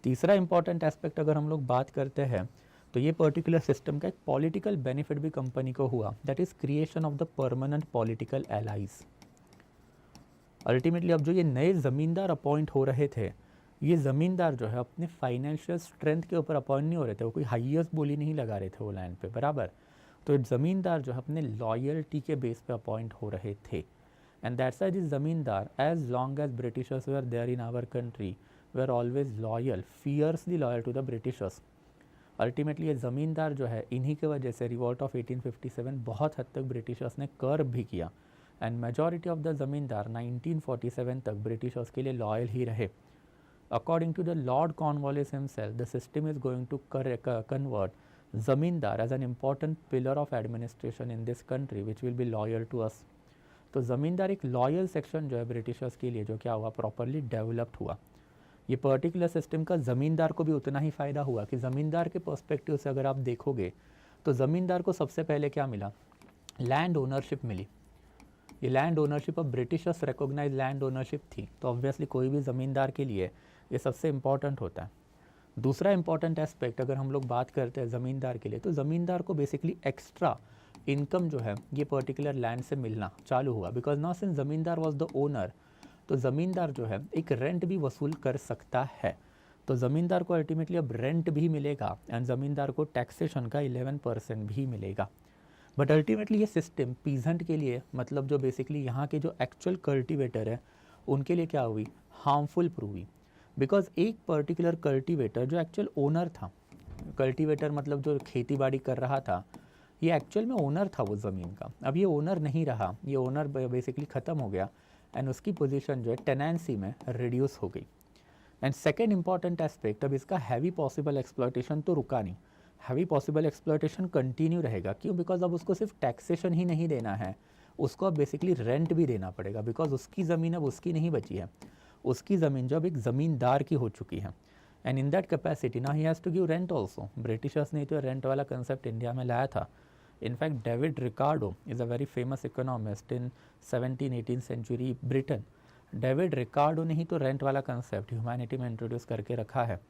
तीसरा इंपॉर्टेंट एस्पेक्ट अगर हम लोग बात करते हैं तो ये पर्टिकुलर सिस्टम का एक पॉलिटिकल बेनिफिट भी कंपनी को हुआ, that is creation of the permanent political allies. Ultimately अब जो ये नए ज़मींदार अपॉइंट हो रहे थे, ये ज़मींदार जो है अपने फाइनेंशियल स्ट्रेंथ के ऊपर अपॉइंट नहीं हो रहे थे, वो कोई हाईएस्ट बोली नहीं लगा रहे थे वो लैंड पे, बराबर। तो ज़मींदार जो है अपने लॉयल्टी के बेस पे अपॉइंट हो रहे थे। And that's why this zamindar as long as Britishers were there in our country were always loyal, fiercely loyal to the Britishers. Ultimately ये ज़मींदार जो है इन्हीं के वजह से रिवॉल्ट ऑफ 1857 बहुत हद तक ब्रिटिशर्स ने कर्ब भी किया एंड मेजॉरिटी ऑफ द ज़मींदार 1947 तक ब्रिटिशर्स के लिए लॉयल ही रहे। According to the Lord Cornwallis himself, the system is going to convert Zamindar as an important pillar of administration in this country, which will be loyal to us. तो ज़मींदार एक loyal section जो है Britishers के लिए जो क्या हुआ, प्रॉपरली डेवलप्ड हुआ। ये पर्टिकुलर सिस्टम का ज़मींदार को भी उतना ही फ़ायदा हुआ कि ज़मींदार के पर्सपेक्टिव से अगर आप देखोगे तो ज़मींदार को सबसे पहले क्या मिला, लैंड ओनरशिप मिली। ये लैंड ओनरशिप अब ब्रिटिशर्स रिकॉग्नाइज लैंड ओनरशिप थी, तो ऑब्वियसली कोई भी ज़मींदार के लिए ये सबसे इम्पॉर्टेंट होता है। दूसरा इम्पॉर्टेंट एस्पेक्ट अगर हम लोग बात करते हैं ज़मींदार के लिए, तो ज़मींदार को बेसिकली एक्स्ट्रा इनकम जो है ये पर्टिकुलर लैंड से मिलना चालू हुआ, बिकॉज नाउ सिंस ज़मींदार वॉज द ओनर, तो ज़मींदार जो है एक रेंट भी वसूल कर सकता है। तो ज़मींदार को अल्टीमेटली अब रेंट भी मिलेगा एंड ज़मींदार को टैक्सेशन का 11% भी मिलेगा। बट अल्टीमेटली ये सिस्टम पीजेंट के लिए, मतलब जो बेसिकली यहाँ के जो एक्चुअल कल्टीवेटर है उनके लिए क्या हुई, हार्मफुल प्रूव हुई। बिकॉज एक पर्टिकुलर कल्टीवेटर जो एक्चुअल ओनर था, कल्टीवेटर मतलब जो खेती बाड़ी कर रहा था, ये एक्चुअल में ओनर था वो ज़मीन का। अब ये ओनर नहीं रहा, ये ओनर बेसिकली ख़त्म हो गया एंड उसकी पोजीशन जो है टेनेंसी में रिड्यूस हो गई। एंड सेकेंड इंपॉर्टेंट एस्पेक्ट, अब इसका हैवी पॉसिबल एक्सप्लॉयटेशन तो रुका नहीं, हैवी पॉसिबल एक्सप्लॉयटेशन कंटिन्यू रहेगा। क्यों? बिकॉज अब उसको सिर्फ टैक्सेशन ही नहीं देना है, उसको अब बेसिकली रेंट भी देना पड़ेगा, बिकॉज उसकी ज़मीन अब उसकी नहीं बची है, उसकी ज़मीन जो अब एक ज़मींदार की हो चुकी है। एंड इन दैट कैपेसिटी ना he has to give rent also. Britishers ने तो रेंट वाला कंसेप्ट इंडिया में लाया था। In fact David Ricardo is a very famous economist in 17-18 century Britain. David Ricardo ने ही तो रेंट वाला कंसेप्ट ह्यूमैनिटी में इंट्रोड्यूस करके रखा है।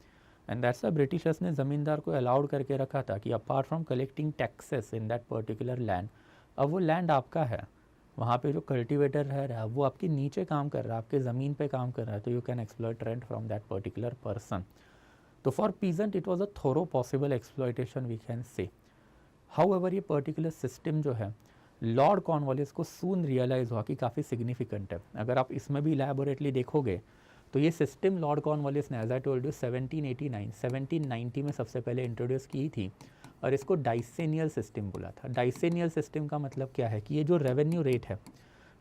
एंड दैट्स व्हाई ब्रिटिशर्स ने ज़मींदार को अलाउड करके रखा था कि apart from collecting taxes in that particular land, अब वो लैंड आपका है, वहाँ पे जो कल्टीवेटर रह रहा है वो आपके नीचे काम कर रहा है, आपके ज़मीन पे काम कर रहा है, तो you can exploit rent from that particular person. तो for peasant it was a thorough possible exploitation we can say. However ये पर्टिकुलर सिस्टम जो है लॉर्ड कॉर्नवालिस को सून रियलाइज़ हुआ कि काफ़ी सिग्निफिकेंट है। अगर आप इसमें भी इलैबोरेटली देखोगे तो ये सिस्टम लॉर्ड कॉर्नवालिस ने, एज आई टोल्ड यू, 1790 में सबसे पहले इंट्रोड्यूस की थी और इसको डाइसेनियल सिस्टम बोला था। डाइसेनियल सिस्टम का मतलब क्या है कि ये जो रेवेन्यू रेट है,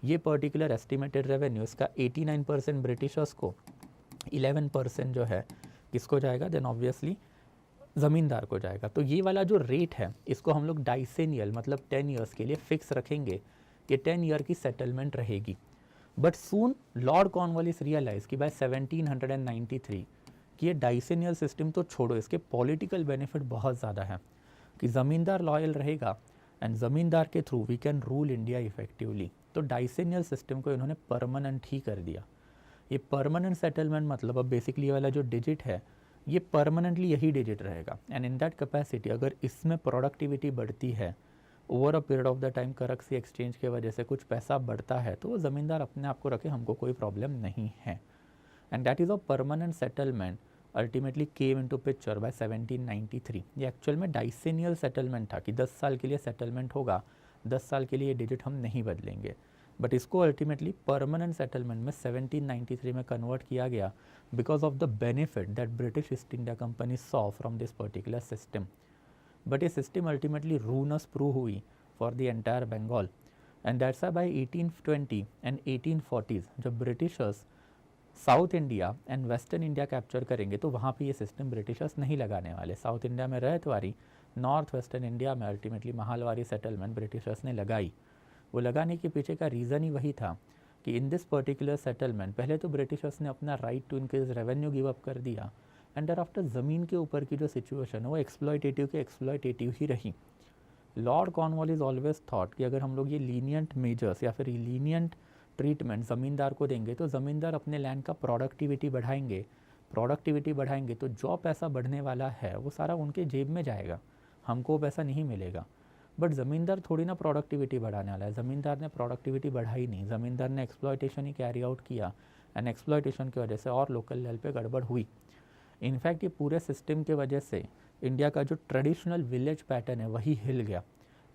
ये पर्टिकुलर एस्टिमेटेड रेवेन्यू, इसका 89% ब्रिटिशर्स को, 11% जो है किसको जाएगा, देन ऑब्वियसली ज़मींदार को जाएगा। तो ये वाला जो रेट है इसको हम लोग डाइसेनियल मतलब 10 ईयर्स के लिए फिक्स रखेंगे, ये 10 ईयर की सेटलमेंट रहेगी। But soon Lord Cornwallis realize कि बाय 1793 कि ये डाइसेनियल सिस्टम तो छोड़ो, इसके पॉलिटिकल बेनिफिट बहुत ज़्यादा है कि ज़मींदार लॉयल रहेगा एंड ज़मींदार के through we can rule India effectively. तो डाइसेनियल सिस्टम को इन्होंने परमानेंट ही कर दिया। ये परमानेंट सेटलमेंट मतलब अब बेसिकली ये वाला जो डिजिट है ये परमानेंटली यही डिजिट रहेगा। एंड इन दैट कैपेसिटी अगर इसमें प्रोडक्टिविटी बढ़ती है over a period of the time, currency exchange के वजह से कुछ पैसा बढ़ता है, तो वो ज़मींदार अपने आप को रखे, हमको कोई प्रॉब्लम नहीं है। And that is a permanent settlement ultimately came into picture by 1793। ये एक्चुअल में डाइसेनियल सेटलमेंट था कि 10 साल के लिए सेटलमेंट होगा, 10 साल के लिए ये डिजिट हम नहीं बदलेंगे। बट इसको अल्टीमेटली परमानेंट सेटलमेंट में 1793 में कन्वर्ट किया गया because of the benefit that British East India Company saw from this particular system. But ये सिस्टम अल्टीमेटली रूनस प्रूव हुई for the entire Bengal. And that's by 1820 and 1840s जब Britishers South India and western India capture करेंगे तो वहाँ पे ये system Britishers नहीं लगाने वाले। साउथ इंडिया में रहतवारी, नॉर्थ वेस्टर्न इंडिया में अल्टीमेटली महालवारी सेटलमेंट ब्रिटिशर्स ने लगाई। वो लगाने के पीछे का रीज़न ही वही था कि इन दिस पर्टिकुलर सेटलमेंट पहले तो ब्रिटिशर्स ने अपना right to increase revenue give up कर दिया एंड देयर आफ्टर ज़मीन के ऊपर की जो सिचुएशन है वो एक्सप्लॉयटेटिव के एक्सप्लॉयटेटिव ही रही। लॉर्ड कॉर्नवालिस ऑलवेज थॉट कि अगर हम लोग ये लीनियंट मेजर्स या फिर लीनियंट ट्रीटमेंट ज़मींदार को देंगे तो ज़मींदार अपने लैंड का प्रोडक्टिविटी बढ़ाएंगे तो जो पैसा बढ़ने वाला है वो सारा उनके जेब में जाएगा, हमको पैसा नहीं मिलेगा। बट ज़मींदार थोड़ी ना प्रोडक्टिविटी बढ़ाने वाला है, ज़मींदार ने प्रोडक्टिविटी बढ़ाई नहीं, ज़मींदार ने एक्सप्लॉयटेशन ही कैरी आउट किया एंड एक्सप्लॉयटेशन की वजह से और लोकल लेवल पे गड़बड़ हुई। इनफैक्ट ये पूरे सिस्टम के वजह से इंडिया का जो ट्रेडिशनल विलेज पैटर्न है वही हिल गया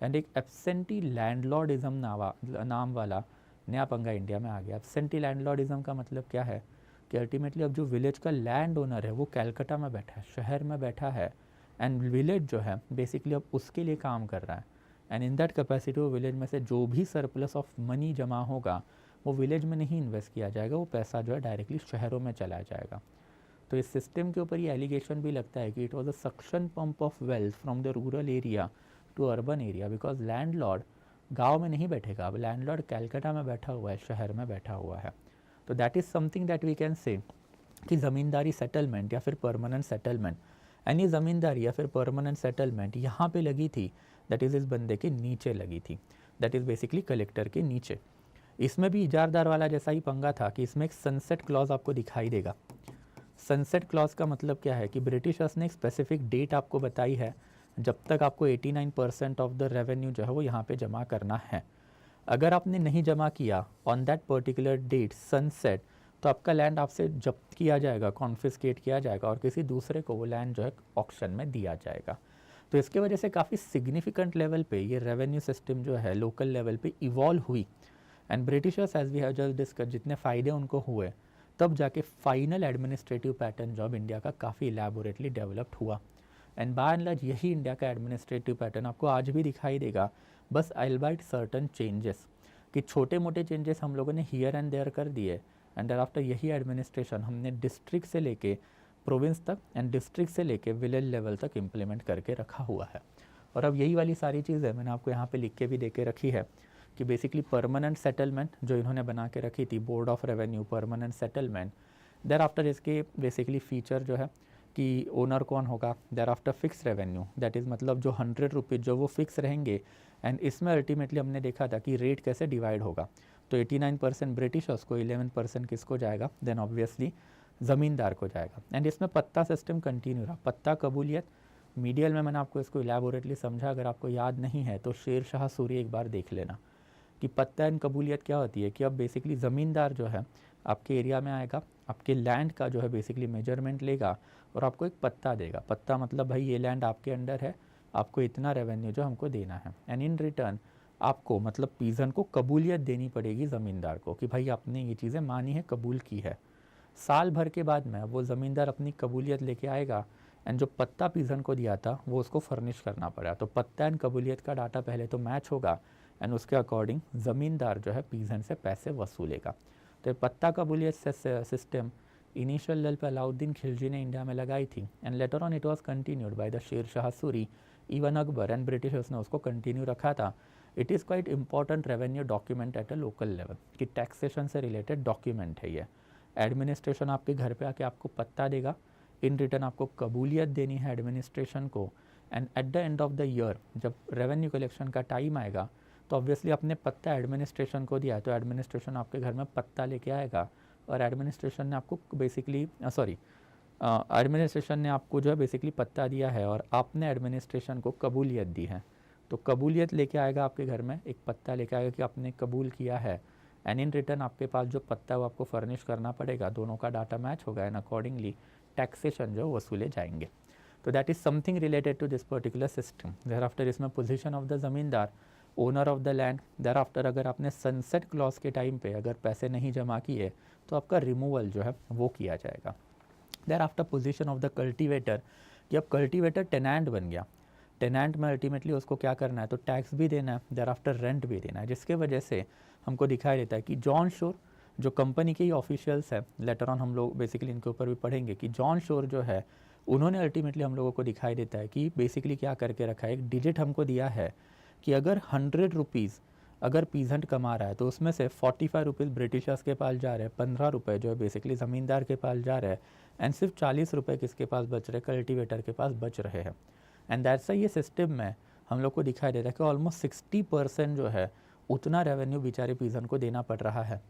एंड एक एब्सेंटी लैंडलॉर्डिज़म नाम वाला नया पंगा इंडिया में आ गया। एब्सेंटी लैंडलॉर्डिज़म का मतलब क्या है कि अल्टीमेटली अब जो विलेज का लैंड ओनर है वो कैलकाटा में बैठा है, शहर में बैठा है एंड विलेज जो है बेसिकली अब उसके लिए काम कर रहा है। एंड इन दैट कैपेसिटी वो विलेज में से जो भी सरप्लस ऑफ मनी जमा होगा वो विलेज में नहीं इन्वेस्ट किया जाएगा, वो पैसा जो है डायरेक्टली शहरों में चला जाएगा। तो इस सिस्टम के ऊपर ये एलिगेशन भी लगता है कि it was a suction pump of wealth from the rural area to urban area, because landlord गाँव में नहीं बैठेगा, अब लैंडलॉर्ड कैलकाटा में बैठा हुआ है, शहर में बैठा हुआ है। तो that is something that we can say कि ज़मींदारी सेटलमेंट या फिर परमानेंट सेटलमेंट, एंड ये ज़मींदारी या फिर परमानेंट सेटलमेंट यहाँ पे लगी थी, दैट इज़ इस बंदे के नीचे लगी थी। दैट इज़ बेसिकली कलेक्टर के नीचे। इसमें भी इजारदार वाला जैसा ही पंगा था कि इसमें एक सनसेट क्लॉज आपको दिखाई देगा। सनसेट क्लॉज का मतलब क्या है कि ब्रिटिशर्स ने एक स्पेसिफिक डेट आपको बताई है जब तक आपको 89% ऑफ द रेवेन्यू जो है वो यहाँ पे जमा करना है। अगर आपने नहीं जमा किया on that particular date sunset, तो आपका लैंड आपसे जब्त किया जाएगा, कॉन्फिस्केट किया जाएगा और किसी दूसरे को वो लैंड जो है ऑक्शन में दिया जाएगा। तो इसके वजह से काफ़ी सिग्निफिकेंट लेवल पे ये रेवेन्यू सिस्टम जो है लोकल लेवल पे इवॉल्व हुई। And Britishers as we have just discuss जितने फ़ायदे उनको हुए, तब जाके फाइनल एडमिनिस्ट्रेटिव पैटर्न जो अब इंडिया का काफ़ी इलेबोरेटली डेवलप्ड हुआ। एंड बाय एंड लार्ज यही इंडिया का एडमिनिस्ट्रेटिव पैटर्न आपको आज भी दिखाई देगा, बस अल्बाइट सर्टन चेंजेस, कि छोटे मोटे चेंजेस हम लोगों ने हियर एंड देयर कर दिए। एंड आफ्टर यही एडमिनिस्ट्रेशन हमने डिस्ट्रिक्ट से लेके प्रोविंस तक एंड डिस्ट्रिक्ट से लेके विलेज लेवल तक इम्प्लीमेंट करके रखा हुआ है। और अब यही वाली सारी चीज़ें मैंने आपको यहाँ पे लिख के भी दे के रखी है कि बेसिकली परमानेंट सेटलमेंट जो इन्होंने बना के रखी थी, board of revenue permanent settlement, there after इसके बेसिकली फीचर जो है कि ओनर कौन होगा, there after fix revenue, that is मतलब जो 100 रुपीज़ जो वो फिक्स रहेंगे। एंड इसमें अल्टीमेटली हमने देखा था कि रेट कैसे डिवाइड होगा, तो 89% ब्रिटिशर्स को, 11% किसको जाएगा, देन ऑब्वियसली ज़मींदार को जाएगा। एंड इसमें पत्ता सिस्टम कंटिन्यू रहा, पत्ता कबूलियत। मीडियल में मैंने आपको इसको इलेबोरेटली समझा, अगर आपको याद नहीं है तो शेर शाह सूरी एक बार देख लेना कि पत्ता एंड कबूलियत क्या होती है। कि अब बेसिकली ज़मींदार जो है आपके एरिया में आएगा, आपके लैंड का जो है बेसिकली मेजरमेंट लेगा और आपको एक पत्ता देगा। पत्ता मतलब भाई ये लैंड आपके अंडर है, आपको इतना रेवेन्यू जो हमको देना है। एंड इन रिटर्न आपको मतलब पीजन को कबूलियत देनी पड़ेगी ज़मींदार को कि भाई आपने ये चीज़ें मानी है, कबूल की है। साल भर के बाद में वो ज़मींदार अपनी कबूलियत लेके आएगा एंड जो पत्ता पीजन को दिया था वो उसको फर्निश करना पड़ा। तो पत्ता एंड कबूलियत का डाटा पहले तो मैच होगा एंड उसके अकॉर्डिंग ज़मींदार जो है पीजन से पैसे वसूलेगा। तो पत्ता कबूलियत सिस्टम इनिशियल लेवल पर अलाउद्दीन खिलजी ने इंडिया में लगाई थी and later on it was continued by the Sher Shah Suri, even Akbar and Britishers ने उसको कंटिन्यू रखा था। It is quite important revenue document at a local level, कि टैक्सेशन से रिलेटेड डॉक्यूमेंट है ये। एडमिनिस्ट्रेशन आपके घर पे आके आपको पत्ता देगा, इन रिटर्न आपको कबूलियत देनी है एडमिनिस्ट्रेशन को। And at the end of the year जब रेवेन्यू कलेक्शन का टाइम आएगा तो ऑब्वियसली आपने पत्ता एडमिनिस्ट्रेशन को दिया, तो एडमिनिस्ट्रेशन आपके घर में पत्ता लेके आएगा और एडमिनिस्ट्रेशन ने आपको बेसिकली एडमिनिस्ट्रेशन ने आपको जो है बेसिकली पत्ता दिया है और आपने एडमिनिस्ट्रेशन को कबूलियत दी है। तो कबूलियत लेके आएगा आपके घर में, एक पत्ता लेके आएगा कि आपने कबूल किया है एंड इन रिटर्न आपके पास जो पत्ता है वो आपको फर्निश करना पड़ेगा। दोनों का डाटा मैच होगा एंड अकॉर्डिंगली टैक्सेशन जो वसूले जाएंगे। तो that is something related to this particular system. Thereafter इसमें position of the zamindar, owner of the land. Thereafter अगर आपने सनसेट क्लॉज के टाइम पे अगर पैसे नहीं जमा किए तो आपका रिमूवल जो है वो किया जाएगा। Thereafter position of the cultivator, कि अब कल्टीवेटर टेनेंट बन गया। टेनेंट में अल्टीमेटली उसको क्या करना है, तो टैक्स भी देना है, देयर आफ्टर रेंट भी देना है, जिसके वजह से हमको दिखाई देता है कि जॉन शोर जो कंपनी के ही ऑफिशियल्स है, लेटर ऑन हम लोग बेसिकली इनके ऊपर भी पढ़ेंगे कि जॉन शोर जो है उन्होंने अल्टीमेटली हम लोगों को दिखाई देता है कि बेसिकली क्या करके रखा है, एक डिजिट हमको दिया है कि अगर 100 रुपीज़ अगर पीजेंट कमा रहा है तो उसमें से 45 रुपीज़ ब्रिटिशर्स के पास जा रहे हैं, 15 रुपये जो है बेसिकली ज़मींदार के पास जा रहे हैं एंड सिर्फ 40 रुपये किसके पास बच रहे, कल्टीवेटर के पास बच रहे हैं। एंड दैट्स ये सिस्टम में हम लोग को दिखाई दे रहा है कि ऑलमोस्ट 60% जो है उतना रेवेन्यू बेचारे पीजन को देना पड़ रहा है।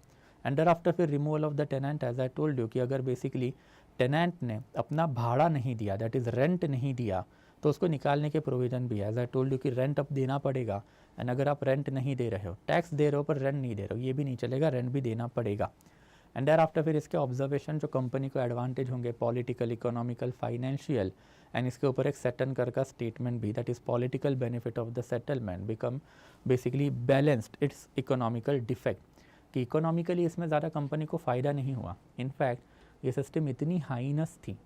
एंड देयर आफ्टर फिर removal of the tenant, as I told you कि अगर बेसिकली टेनेंट ने अपना भाड़ा नहीं दिया, दैट इज़ रेंट नहीं दिया, तो उसको निकालने के प्रोविज़न भी है। एज आई टोल्ड यू कि रेंट अब देना पड़ेगा एंड अगर आप रेंट नहीं दे रहे हो, टैक्स दे रहे हो पर रेंट नहीं दे रहे हो, ये भी नहीं चलेगा, रेंट भी देना पड़ेगा। एंड देयर आफ्टर फिर इसके ऑब्जर्वेशन जो कंपनी को एडवांटेज होंगे पॉलिटिकल, इकोनॉमिकल, फाइनेंशियल, एंड इसके ऊपर एक सेटन कर का स्टेटमेंट भी, that is political benefit of the settlement become basically balanced it's economical defect, कि इकोनॉमिकली इसमें ज़्यादा कंपनी को फ़ायदा नहीं हुआ। इनफैक्ट ये सिस्टम इतनी हाइनस थी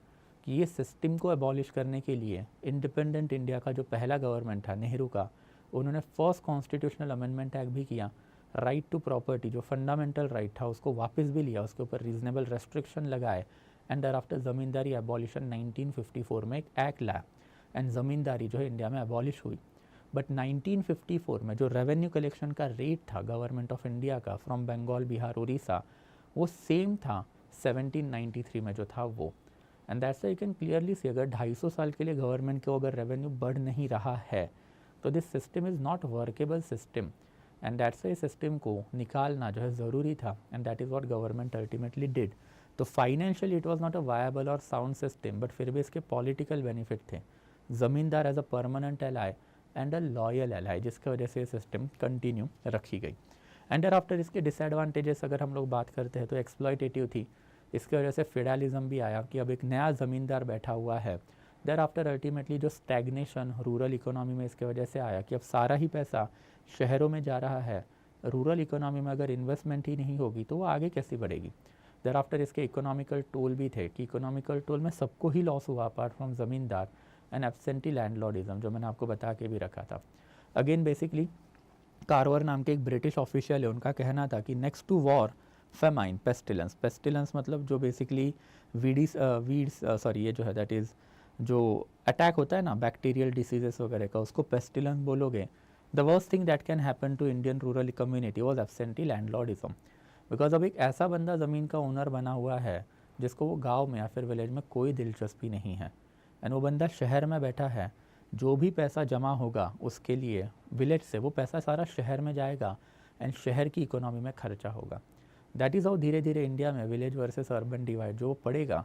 कि ये सिस्टम को अबॉलिश करने के लिए इंडिपेंडेंट इंडिया का जो पहला गवर्नमेंट था नेहरू का, उन्होंने फर्स्ट कॉन्स्टिट्यूशनल अमेंडमेंट एक्ट भी किया। राइट टू प्रॉपर्टी जो फंडामेंटल राइट था उसको वापस भी लिया, उसके ऊपर रीजनेबल रेस्ट्रिक्शन लगाए and thereafter zamindari abolition 1954 में एक एक्ट लाया एंड ज़मींदारी जो है इंडिया में अबॉलिश हुई। बट 1954 में जो रेवेन्यू कलेक्शन का रेट था गवर्नमेंट ऑफ इंडिया का फ्रॉम बंगाल, बिहार, उड़ीसा, वो सेम था 1793 में जो था वो। And that's you can clearly सी अगर 250 साल के लिए गवर्नमेंट को अगर रेवेन्यू बढ़ नहीं रहा है तो this system is not workable system. And that's इस सिस्टम को निकालना जो है ज़रूरी था, and that is what government ultimately did. तो financially it was not a viable और साउंड सिस्टम, बट फिर भी इसके पॉलिटिकल बेनिफिट थे। Zamindar as a permanent ally and a loyal ally, जिसकी वजह से ये सिस्टम कंटिन्यू रखी गई। एंड देयर आफ्टर इसके डिसएडवांटेजेस अगर हम लोग बात करते हैं तो एक्सप्लॉयटेटिव थी, इसकी वजह से फेडरलिज्म भी आया कि अब एक नया ज़मींदार बैठा हुआ है। देयर आफ्टर अल्टीमेटली जो स्टैग्नेशन रूरल इकोनॉमी में इसके वजह से आया कि अब सारा ही पैसा शहरों में जा रहा है, रूरल इकोनॉमी में अगर इन्वेस्टमेंट ही नहीं होगी तो वो आगे कैसे बढ़ेगी। देयर आफ्टर इसके इकोनॉमिकल टोल भी थे कि इकोनॉमिकल टोल में सबको ही लॉस हुआ अपार्ट फ्रॉम ज़मींदार, एंड एब्सेंटी लैंडलॉर्डिज्म जो मैंने आपको बता के भी रखा था। अगेन बेसिकली कार्वर नाम के एक ब्रिटिश ऑफिशियल है, उनका कहना था कि next to war famine pestilence, pestilence मतलब जो बेसिकली ये जो है दैट इज़ जो अटैक होता है ना बैक्टीरियल डिसीजेस वगैरह का, उसको पेस्टिलेंस बोलोगे। The worst thing that can happen to Indian rural community was absentee landlordism, because अब एक ऐसा बंदा ज़मीन का ओनर बना हुआ है जिसको वो गांव में या फिर विलेज में कोई दिलचस्पी नहीं है, एंड वो बंदा शहर में बैठा है। जो भी पैसा जमा होगा उसके लिए विलेज से वो पैसा सारा शहर में जाएगा, एंड शहर की इकोनॉमी में खर्चा होगा। दैट इज़ हाउ धीरे धीरे इंडिया में विलेज वर्सेस अर्बन डिवाइड जो पड़ेगा